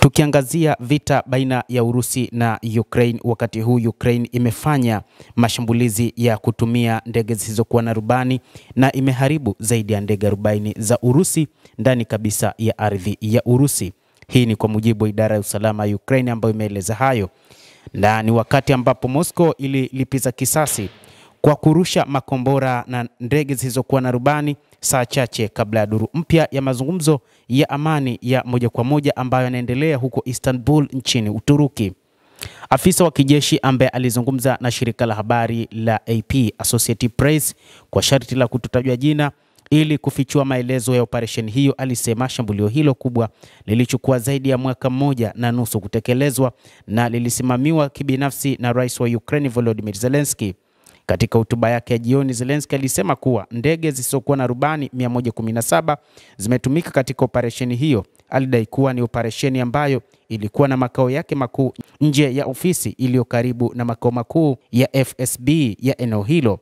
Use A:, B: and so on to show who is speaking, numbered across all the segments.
A: Tukiangazia vita baina ya Urusi na Ukraine, wakati huu Ukraine imefanya mashambulizi ya kutumia ndege zisizokuwa na rubani na imeharibu zaidi ya ndege 40 za Urusi ndani kabisa ya ardhi ya Urusi. Hii ni kwa mujibu wa idara ya usalama ya Ukraine ambayo imeeleza hayo. Na ni wakati ambapo Moscow ililipiza kisasi kwa kurusha makombora na ndege zisizokuwa na rubani saa chache kabla ya duru mpya ya mazungumzo ya amani ya moja kwa moja ambayo yanaendelea huko Istanbul nchini Uturuki. Afisa wa kijeshi ambaye alizungumza na shirika la habari la AP Associated Press kwa sharti la kutotajwa jina ili kufichua maelezo ya operesheni hiyo, alisema shambulio hilo kubwa lilichukua zaidi ya mwaka mmoja na nusu kutekelezwa na lilisimamiwa kibinafsi na Rais wa Ukraine Volodymyr Zelensky. Katika hotuba yake ya jioni, Zelensky alisema kuwa ndege zisizokuwa na rubani 117 zimetumika katika operesheni hiyo. Alidai kuwa ni operesheni ambayo ilikuwa na makao yake makuu nje ya ofisi iliyo karibu na makao makuu ya FSB ya eneo hilo.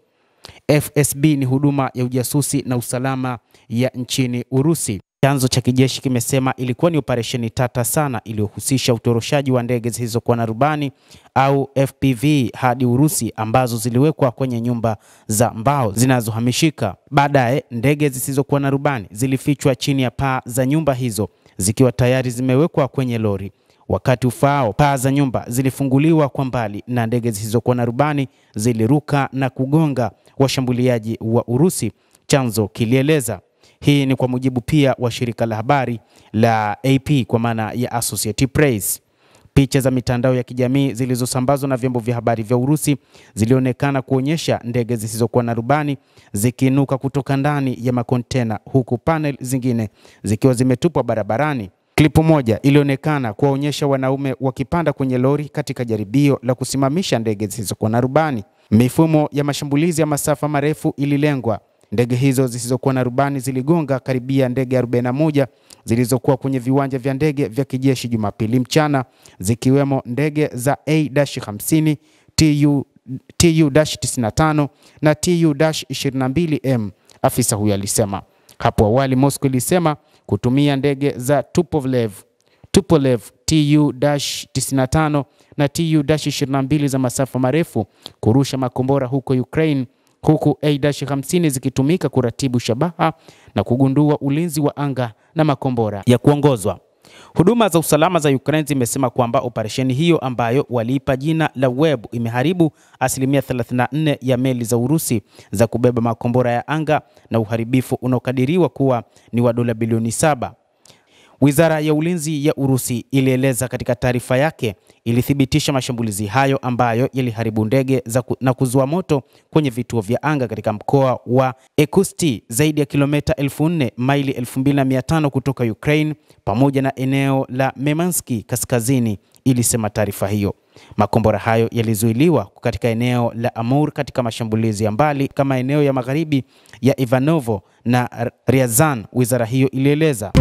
A: FSB ni huduma ya ujasusi na usalama ya nchini Urusi. Chanzo cha kijeshi kimesema ilikuwa ni operesheni tata sana iliyohusisha utoroshaji wa ndege zisizokuwa na rubani au FPV hadi Urusi ambazo ziliwekwa kwenye nyumba za mbao zinazohamishika. Baadaye ndege zisizokuwa na rubani zilifichwa chini ya paa za nyumba hizo zikiwa tayari zimewekwa kwenye lori. Wakati ufaao, paa za nyumba zilifunguliwa kwa mbali na ndege zisizokuwa na rubani ziliruka na kugonga washambuliaji wa Urusi, chanzo kilieleza. Hii ni kwa mujibu pia wa shirika la habari la AP kwa maana ya Associated Press. Picha za mitandao ya kijamii zilizosambazwa na vyombo vya habari vya Urusi zilionekana kuonyesha ndege zisizokuwa na rubani zikiinuka kutoka ndani ya makontena huku panel zingine zikiwa zimetupwa barabarani. Klipu moja ilionekana kuwaonyesha wanaume wakipanda kwenye lori katika jaribio la kusimamisha ndege zisizokuwa na rubani. Mifumo ya mashambulizi ya masafa marefu ililengwa. Ndege hizo zisizokuwa na rubani ziligonga karibia ndege 41 zilizokuwa kwenye viwanja vya ndege vya kijeshi Jumapili mchana, zikiwemo ndege za A-50, Tu-95 na Tu-22M, afisa huyo alisema. Hapo awali Moscow ilisema kutumia ndege za Tupolev Tu-95 na Tu-22 za masafa marefu kurusha makombora huko Ukraine, huku A-50 zikitumika kuratibu shabaha na kugundua ulinzi wa anga na makombora ya kuongozwa. Huduma za usalama za Ukraine zimesema kwamba operesheni hiyo ambayo waliipa jina la Web imeharibu 34% ya meli za Urusi za kubeba makombora ya anga na uharibifu unaokadiriwa kuwa ni wa dola bilioni 7. Wizara ya ulinzi ya Urusi ilieleza katika taarifa yake, ilithibitisha mashambulizi hayo ambayo yaliharibu ndege na kuzua moto kwenye vituo vya anga katika mkoa wa Ekusti, zaidi ya kilomita 4,000 maili 2500 kutoka Ukraine, pamoja na eneo la Memanski kaskazini, ilisema taarifa hiyo. Makombora hayo yalizuiliwa katika eneo la Amur katika mashambulizi ya mbali kama eneo ya magharibi ya Ivanovo na Ryazan, wizara hiyo ilieleza.